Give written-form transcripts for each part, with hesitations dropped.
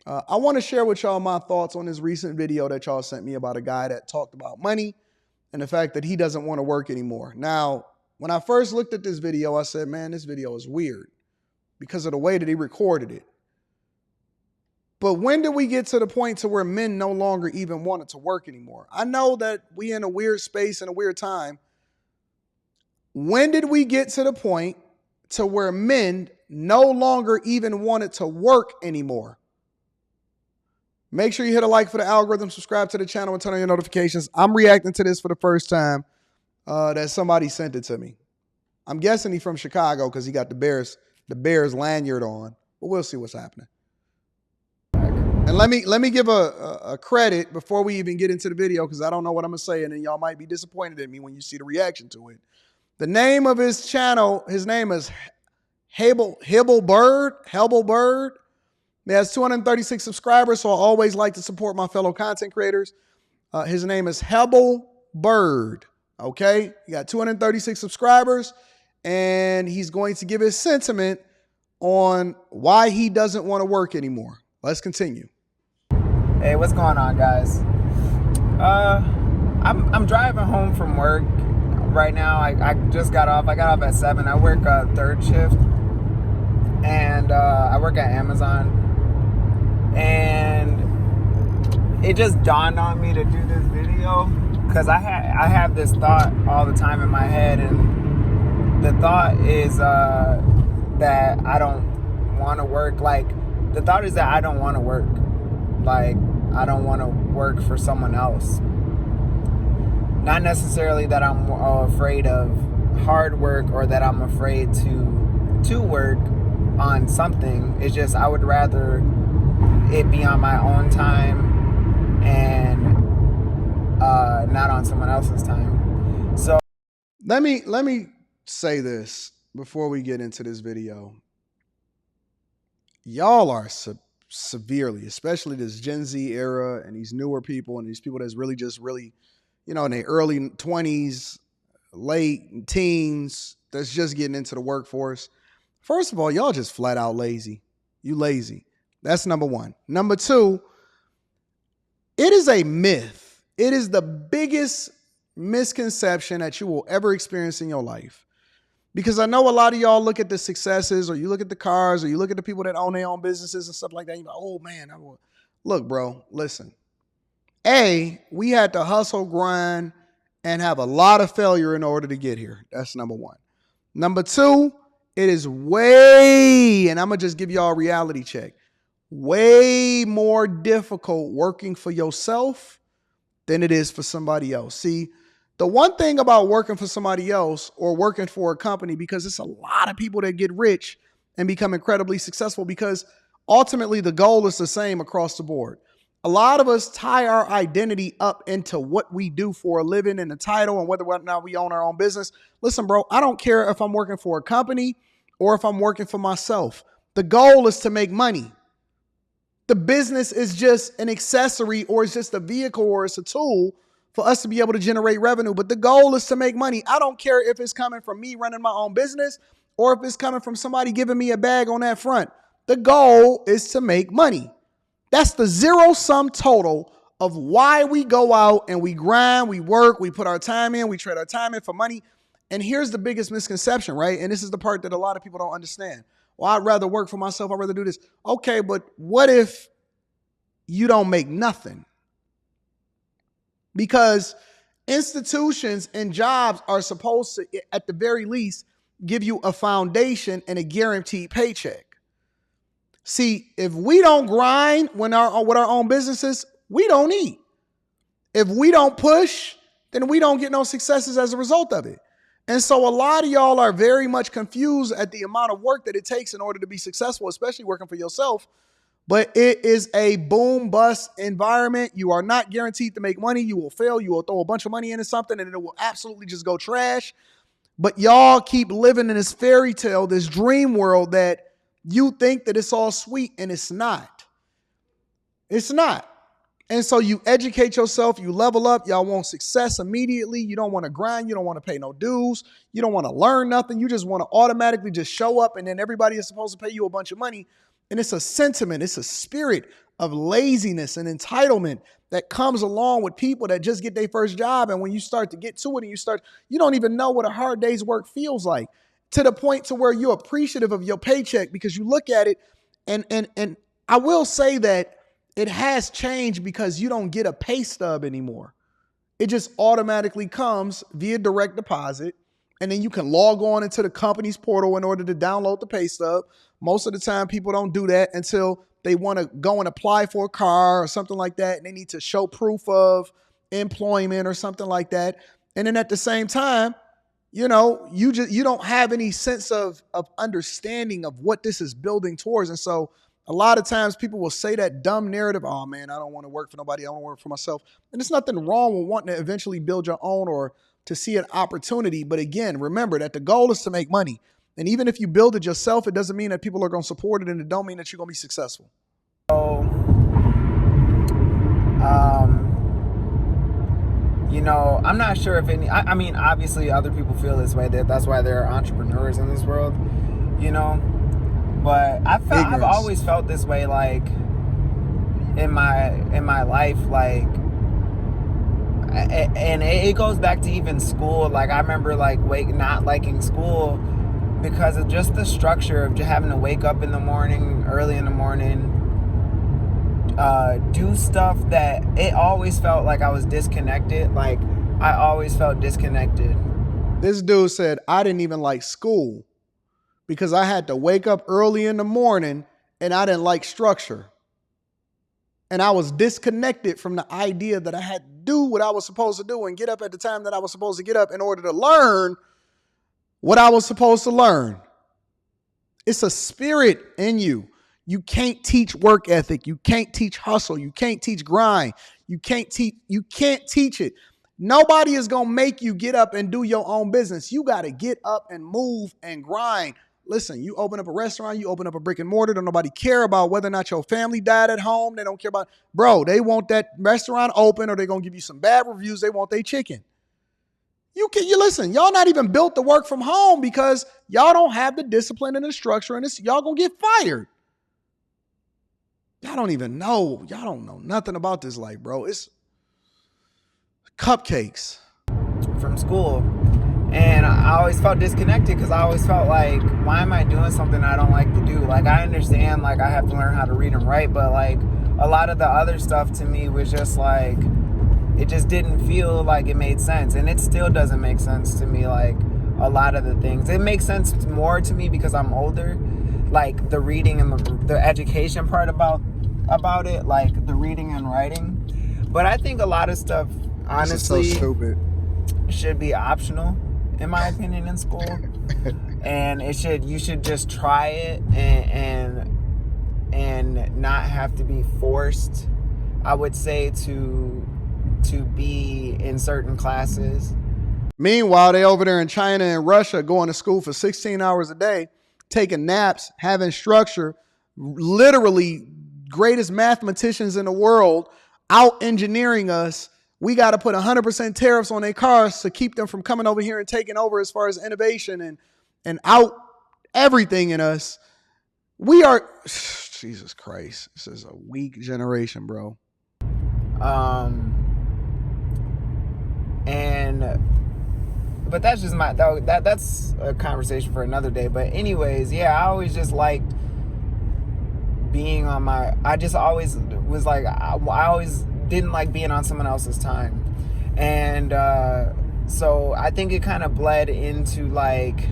I want to share with y'all my thoughts on this recent video that y'all sent me about a guy that talked about money and the fact that he doesn't want to work anymore. Now, when I first looked at this video, I said, man, this video is weird because of the way that he recorded it. But when did we get to the point to where men no longer even wanted to work anymore? I know that we in a weird space and a weird time. When did we get to the point to where men no longer even wanted to work anymore? Make sure you hit a like for the algorithm, subscribe to the channel, and turn on your notifications. I'm reacting to this for the first time that somebody sent it to me. I'm guessing he's from Chicago because he got the Bears lanyard on, but we'll see what's happening. And let me give a credit before we even get into the video, because I don't know what I'm going to say, and then y'all might be disappointed in me when you see the reaction to it. The name of his channel, his name is Byrd. He has 236 subscribers, so I always like to support my fellow content creators. His name is Byrd. Okay, he got 236 subscribers, and he's going to give his sentiment on why he doesn't want to work anymore. Let's continue. Hey, what's going on, guys? I'm driving home from work right now. I just got off. I got off at 7. I work third shift, and I work at Amazon. And it just dawned on me to do this video because I have this thought all the time in my head, and the thought is that I don't want to work. Like, the thought is that I don't want to work. Like, I don't want to work for someone else. Not necessarily that I'm afraid of hard work or that I'm afraid to work on something. It's just I would rather it be on my own time and not on someone else's time. So let me say this before we get into this video. Y'all are severely, especially this Gen Z era and these newer people and these people that's really, you know, in their early 20s, late teens, that's just getting into the workforce. First of all, y'all just flat out lazy. You lazy. That's number one. Number two, it is a myth. It is the biggest misconception that you will ever experience in your life. Because I know a lot of y'all look at the successes, or you look at the cars, or you look at the people that own their own businesses and stuff like that. You're like, oh man, look, bro, listen. We had to hustle, grind, and have a lot of failure in order to get here. That's number one. Number two, it is way, and I'm going to just give y'all a reality check, way more difficult working for yourself than it is for somebody else. See, the one thing about working for somebody else or working for a company, because it's a lot of people that get rich and become incredibly successful, because ultimately the goal is the same across the board. A lot of us tie our identity up into what we do for a living and the title and whether or not we own our own business. Listen, bro, I don't care if I'm working for a company or if I'm working for myself. The goal is to make money. The business is just an accessory, or it's just a vehicle, or it's a tool for us to be able to generate revenue. But the goal is to make money. I don't care if it's coming from me running my own business or if it's coming from somebody giving me a bag on that front. The goal is to make money. That's the zero sum total of why we go out and we grind, we work, we put our time in, we trade our time in for money. And here's the biggest misconception, right? And this is the part that a lot of people don't understand. Well, I'd rather work for myself. I'd rather do this. Okay, but what if you don't make nothing? Because institutions and jobs are supposed to, at the very least, give you a foundation and a guaranteed paycheck. See, if we don't grind with our own businesses, we don't eat. If we don't push, then we don't get no successes as a result of it. And so a lot of y'all are very much confused at the amount of work that it takes in order to be successful, especially working for yourself. But it is a boom bust environment. You are not guaranteed to make money. You will fail. You will throw a bunch of money into something and it will absolutely just go trash. But y'all keep living in this fairy tale, this dream world that you think that it's all sweet, and it's not. It's not. And so you educate yourself, you level up, y'all want success immediately. You don't want to grind, you don't want to pay no dues, you don't want to learn nothing. You just want to automatically just show up, and then everybody is supposed to pay you a bunch of money. And it's a sentiment, it's a spirit of laziness and entitlement that comes along with people that just get their first job. And when you start to get to it and you don't even know what a hard day's work feels like, to the point to where you're appreciative of your paycheck because you look at it. And I will say that it has changed because you don't get a pay stub anymore. It just automatically comes via direct deposit. And then you can log on into the company's portal in order to download the pay stub. Most of the time, people don't do that until they want to go and apply for a car or something like that. And they need to show proof of employment or something like that. And then at the same time, you don't have any sense of understanding of what this is building towards. And so a lot of times people will say that dumb narrative, oh man, I don't want to work for nobody. I want to work for myself. And there's nothing wrong with wanting to eventually build your own or to see an opportunity. But again, remember that the goal is to make money. And even if you build it yourself, it doesn't mean that people are going to support it, and it don't mean that you're going to be successful. So, I'm not sure if I mean, obviously other people feel this way. That's why there are entrepreneurs in this world, but I've always felt this way, like in my life, like, and it goes back to even school. Like I remember like not liking school because of just the structure of just having to wake up in the morning, early in the morning, do stuff that it always felt like I was disconnected. Like I always felt disconnected. This dude said, I didn't even like school because I had to wake up early in the morning and I didn't like structure. And I was disconnected from the idea that I had to do what I was supposed to do and get up at the time that I was supposed to get up in order to learn what I was supposed to learn. It's a spirit in you. You can't teach work ethic. You can't teach hustle. You can't teach grind. You can't teach it. Nobody is going to make you get up and do your own business. You got to get up and move and grind. Listen, you open up a restaurant, you open up a brick and mortar, don't nobody care about whether or not your family died at home. They don't care about, bro, they want that restaurant open or they're going to give you some bad reviews. They want their chicken. You listen, y'all not even built to work from home because y'all don't have the discipline and the structure, and y'all going to get fired. Y'all don't even know. Y'all don't know nothing about this life, bro. It's cupcakes. From school. And I always felt disconnected because I always felt like, why am I doing something I don't like to do? Like, I understand, like, I have to learn how to read and write, but, like, a lot of the other stuff to me was just, like, it just didn't feel like it made sense. And it still doesn't make sense to me, like, a lot of the things. It makes sense more to me because I'm older. Like, the reading and the education part about it, like, the reading and writing. But I think a lot of stuff, honestly, this is so stupid, should be optional, in my opinion, in school. And you should just try it and not have to be forced, I would say, to be in certain classes. Meanwhile, they over there in China and Russia going to school for 16 hours a day, taking naps, having structure, literally greatest mathematicians in the world, out engineering us. We got to put 100% tariffs on their cars to keep them from coming over here and taking over as far as innovation and out everything in us. We are, Jesus Christ, this is a weak generation, bro. But that's just that's a conversation for another day. But anyways, yeah, I always just liked being on I just always was like, I always didn't like being on someone else's time. And so I think it kind of bled into like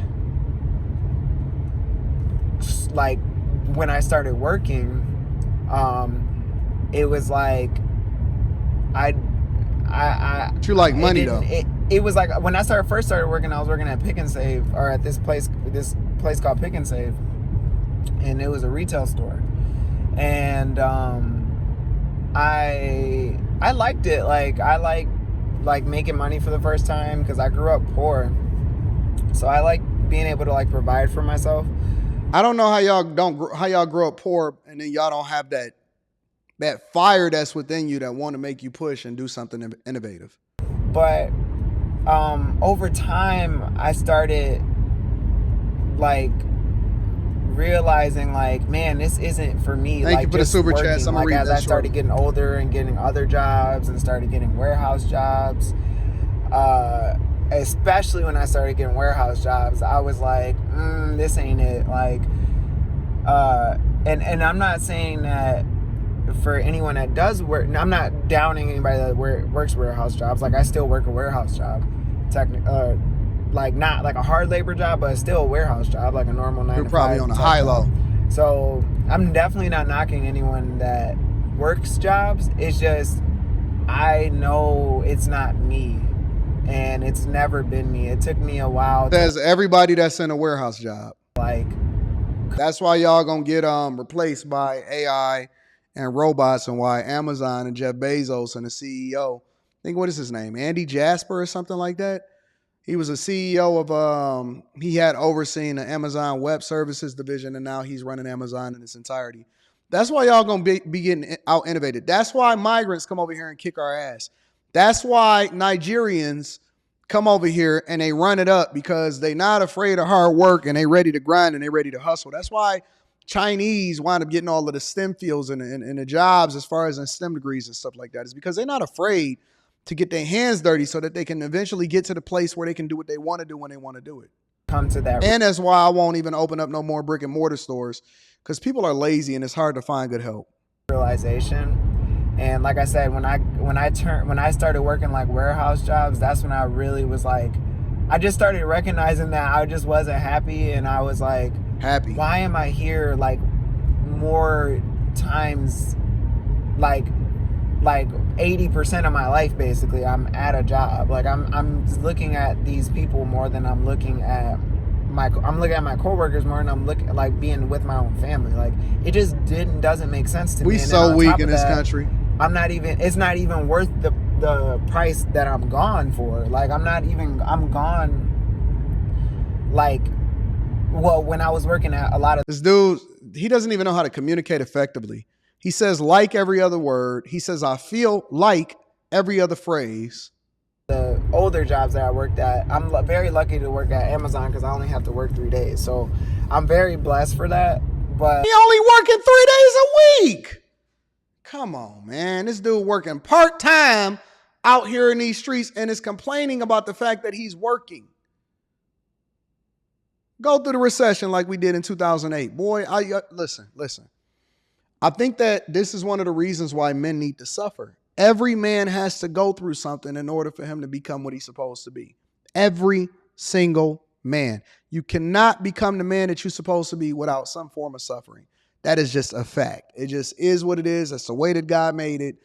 when I started working, it was like But you like money though. It was like when I first started working, I was working at Pick and Save, or at this place called Pick and Save, and it was a retail store. And I liked it. Like I like making money for the first time because I grew up poor, so I like being able to like provide for myself. I don't know how y'all grow up poor and then y'all don't have that fire that's within you that want to make you push and do something innovative. But over time, I started like realizing like, man, this isn't for me. Thank like you for just the super working. chats. I'm like gonna read as that I started getting older and getting other jobs and started getting warehouse jobs, especially when I started getting warehouse jobs, I was like, this ain't it. Like, and I'm not saying that for anyone that does work. I'm not downing anybody that works warehouse jobs. Like I still work a warehouse job, like not like a hard labor job, but still a warehouse job, like a normal 9 to 5. You're probably on a high low. So I'm definitely not knocking anyone that works jobs. It's just I know it's not me, and it's never been me. It took me a while. There's everybody that's in a warehouse job. Like that's why y'all gonna get replaced by AI and robots, and why Amazon and Jeff Bezos and the CEO, I think what is his name, Andy Jasper or something like that. He was a CEO of he had overseen the Amazon Web Services division, and now he's running Amazon in its entirety. That's why y'all gonna be getting out innovated. That's why migrants come over here and kick our ass. That's why Nigerians come over here and they run it up, because they not afraid of hard work and they ready to grind and they ready to hustle. That's why Chinese wind up getting all of the STEM fields and the jobs as far as in STEM degrees and stuff like that. Is because they're not afraid to get their hands dirty so that they can eventually get to the place where they can do what they want to do when they want to do it. Come to that. And that's why I won't even open up no more brick and mortar stores, because people are lazy and it's hard to find good help. Realization. And like I said, when I started working like warehouse jobs, that's when I really was like, I just started recognizing that I just wasn't happy, and I was like, why am I here like more times, like 80% of my life basically I'm at a job. Like I'm looking at these people more than I'm looking at my coworkers more than I'm looking like being with my own family. Like it just doesn't make sense to me. We so weak in this country. It's not even worth the price that I'm gone for. Like I'm gone like, well, when I was working at a lot of this dude, he doesn't even know how to communicate effectively. He says like every other word. He says I feel like every other phrase. The older jobs that I worked at, I'm very lucky to work at Amazon because I only have to work 3 days. So I'm very blessed for that. But he only working 3 days a week. Come on, man. This dude working part-time out here in these streets and is complaining about the fact that he's working. Go through the recession like we did in 2008. Boy, listen. I think that this is one of the reasons why men need to suffer. Every man has to go through something in order for him to become what he's supposed to be. Every single man. You cannot become the man that you're supposed to be without some form of suffering. That is just a fact. It just is what it is. That's the way that God made it.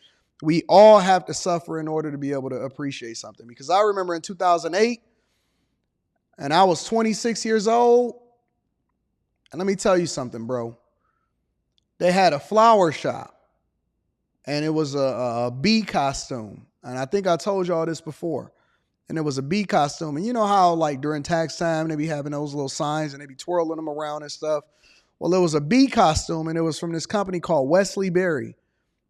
We all have to suffer in order to be able to appreciate something. Because I remember in 2008, and I was 26 years old. And let me tell you something, bro. They had a flower shop. And it was a bee costume. And I think I told y'all this before. And it was a bee costume. And you know how like during tax time, they be having those little signs and they be twirling them around and stuff. Well, it was a bee costume, and it was from this company called Wesley Berry.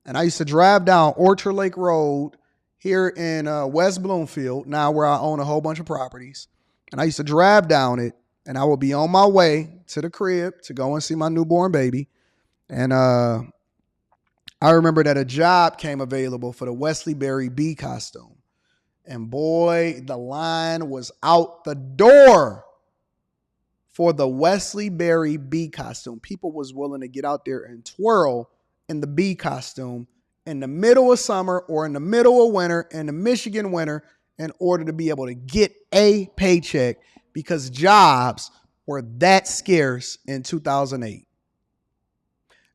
And I used to drive down Orchard Lake Road here in West Bloomfield, now where I own a whole bunch of properties. And I used to drive down it, and I would be on my way to the crib to go and see my newborn baby. And I remember that a job came available for the Wesley Berry bee costume. And boy, the line was out the door for the Wesley Berry bee costume. People was willing to get out there and twirl in the bee costume in the middle of summer or in the middle of winter, in the Michigan winter, in order to be able to get a paycheck, because jobs were that scarce in 2008.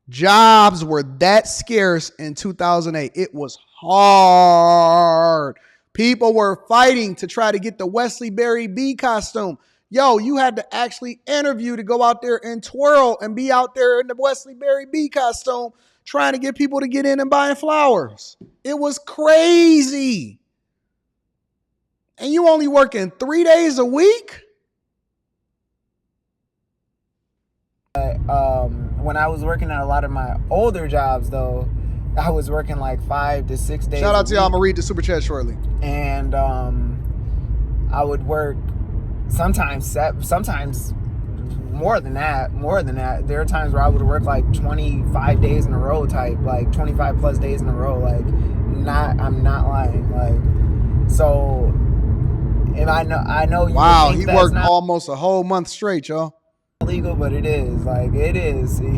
Jobs were that scarce in 2008. It was hard. People were fighting to try to get the Wesley Berry bee costume. Yo, you had to actually interview to go out there and twirl and be out there in the Wesley Berry bee costume trying to get people to get in and buying flowers. It was crazy. And you only working 3 days a week? When I was working at a lot of my older jobs, though, I was working like 5 to 6 days. Shout out to y'all. I'm going to read the super chat shortly. And I would work sometimes more than that. There are times where I would work like 25 days in a row type, like 25 plus days in a row. Like, I'm not lying. Like, so, and I know you would Wow, think he that's worked not almost a whole month straight, y'all. legal, but it is. Like, it is. It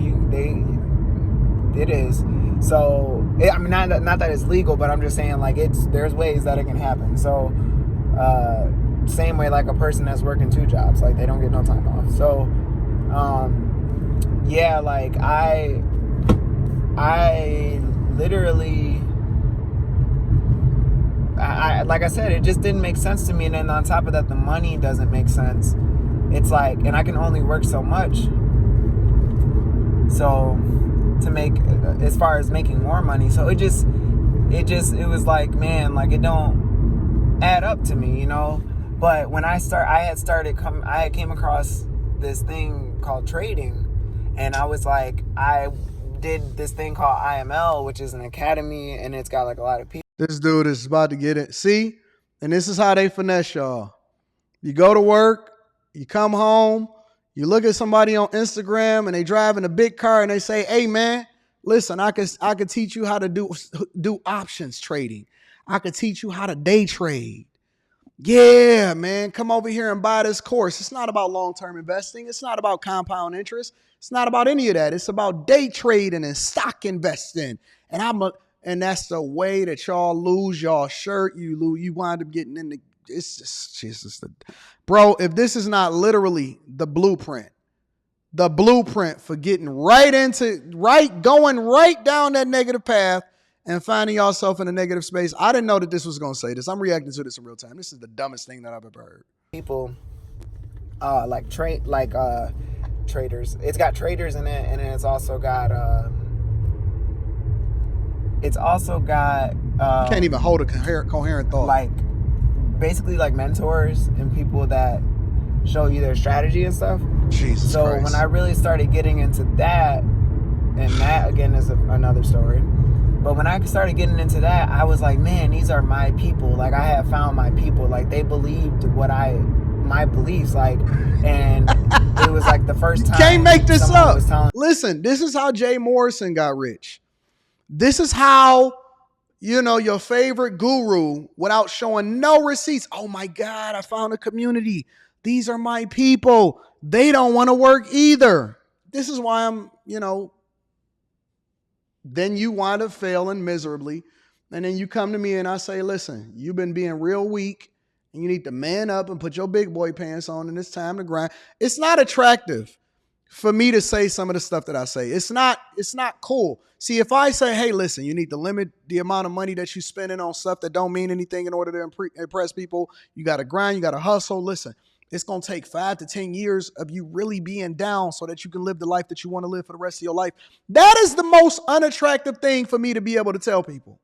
is. So, I mean, not that it's legal, but I'm just saying, like, there's ways that it can happen. So, same way like a person that's working 2 jobs, like they don't get no time off. So, yeah, like I literally, I like I said, it just didn't make sense to me. And then on top of that, the money doesn't make sense. It's like, and I can only work so much. So to make, as far as making more money, so it was like, man, like it don't add up to me, you know. But when I came across this thing called trading, and I was like, I did this thing called IML, which is an academy, and it's got like a lot of people. This dude is about to get it. See? And this is how they finesse y'all. You go to work, you come home, you look at somebody on Instagram and they driving a big car and they say, hey man, listen, I could teach you how to do options trading. I could teach you how to day trade. Yeah, man, come over here and buy this course. It's not about long-term investing. It's not about compound interest. It's not about any of that. It's about day trading and stock investing. And that's the way that y'all lose y'all shirt. You wind up getting in the, it's just Jesus. Bro, if this is not literally the blueprint for getting going right down that negative path and finding yourself in a negative space. I didn't know that this was going to say this. I'm reacting to this in real time. This is the dumbest thing that I've ever heard. People traders. It's got traders in it, and it's also got you can't even hold a coherent thought. Like basically like mentors and people that show you their strategy and stuff. Jesus so Christ. When I really started getting into that, and that again is another story, but when I started getting into that, I was like, man, these are my people. Like I have found my people. Like they believed my beliefs. Like, and it was like the first time. Can't make this up. Listen, this is how Jay Morrison got rich. This is how, your favorite guru, without showing no receipts. Oh my God, I found a community. These are my people. They don't want to work either. This is why I'm, then you wind up failing miserably. And then you come to me and I say, listen, you've been being real weak and you need to man up and put your big boy pants on and it's time to grind. It's not attractive for me to say some of the stuff that I say. It's not cool. See, if I say, hey, listen, you need to limit the amount of money that you're spending on stuff that don't mean anything in order to impress people. You got to grind, you got to hustle. Listen, it's going to take 5 to 10 years of you really being down so that you can live the life that you want to live for the rest of your life. That is the most unattractive thing for me to be able to tell people.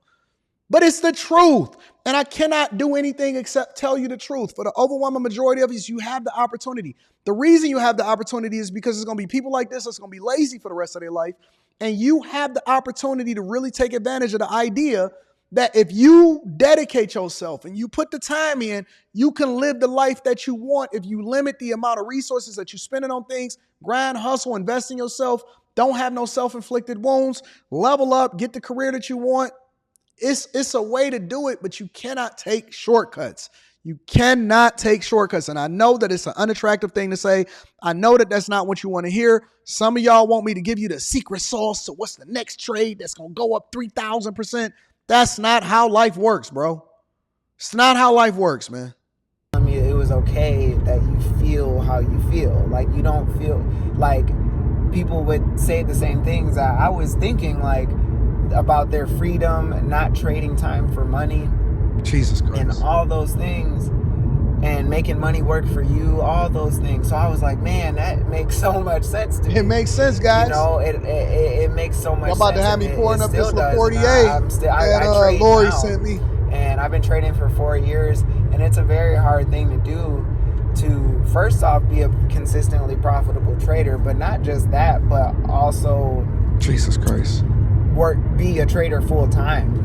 But it's the truth. And I cannot do anything except tell you the truth. For the overwhelming majority of you have the opportunity. The reason you have the opportunity is because there's going to be people like this that's going to be lazy for the rest of their life. And you have the opportunity to really take advantage of the idea that if you dedicate yourself and you put the time in, you can live the life that you want if you limit the amount of resources that you're spending on things, grind, hustle, invest in yourself, don't have no self-inflicted wounds, level up, get the career that you want. It's a way to do it, but you cannot take shortcuts. You cannot take shortcuts. And I know that it's an unattractive thing to say. I know that that's not what you want to hear. Some of y'all want me to give you the secret sauce. So what's the next trade that's going to go up 3,000%? That's not how life works, bro. It's not how life works, man. I mean, it was okay that you feel how you feel. Like you don't feel like people would say the same things. I was thinking like about their freedom, not trading time for money. Jesus Christ. And all those things, and making money work for you, all those things. So I was like, man, that makes so much sense to me. It makes sense, guys. It makes so much sense. I'm about to have me pouring up this little 48 that Lori sent me. And I've been trading for 4 years, and it's a very hard thing to do, to first off be a consistently profitable trader, but not just that, but also Jesus Christ, be a trader full time.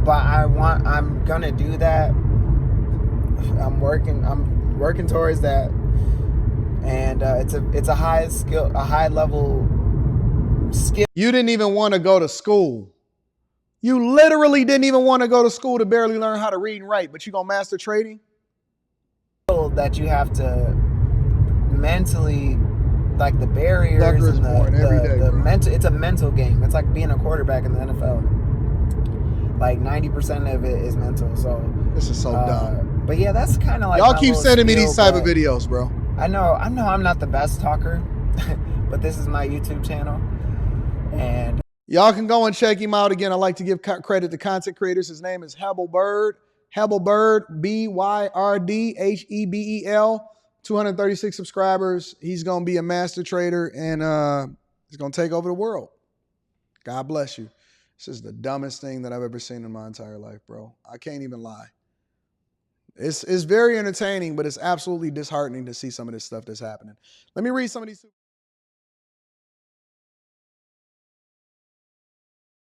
But I'm gonna do that. I'm working towards that. And it's a high skill, a high level skill. You didn't even want to go to school. You literally didn't even want to go to school to barely learn how to read and write, but you gonna master trading? That you have to mentally, like the barriers and the mental. It's a mental game. It's like being a quarterback in the NFL. Like 90% of it is mental. So this is so dumb. But yeah, that's kind of like y'all keep sending me these type of videos, bro. I know I'm not the best talker, but this is my YouTube channel, and y'all can go and check him out. Again, I like to give credit to content creators. His name is Hebel Byrd. Hebel Byrd, Byrd, Hebel. 236 subscribers. He's going to be a master trader, and he's going to take over the world. God bless you. This is the dumbest thing that I've ever seen in my entire life, bro. I can't even lie. It's very entertaining, but it's absolutely disheartening to see some of this stuff that's happening. Let me read some of these.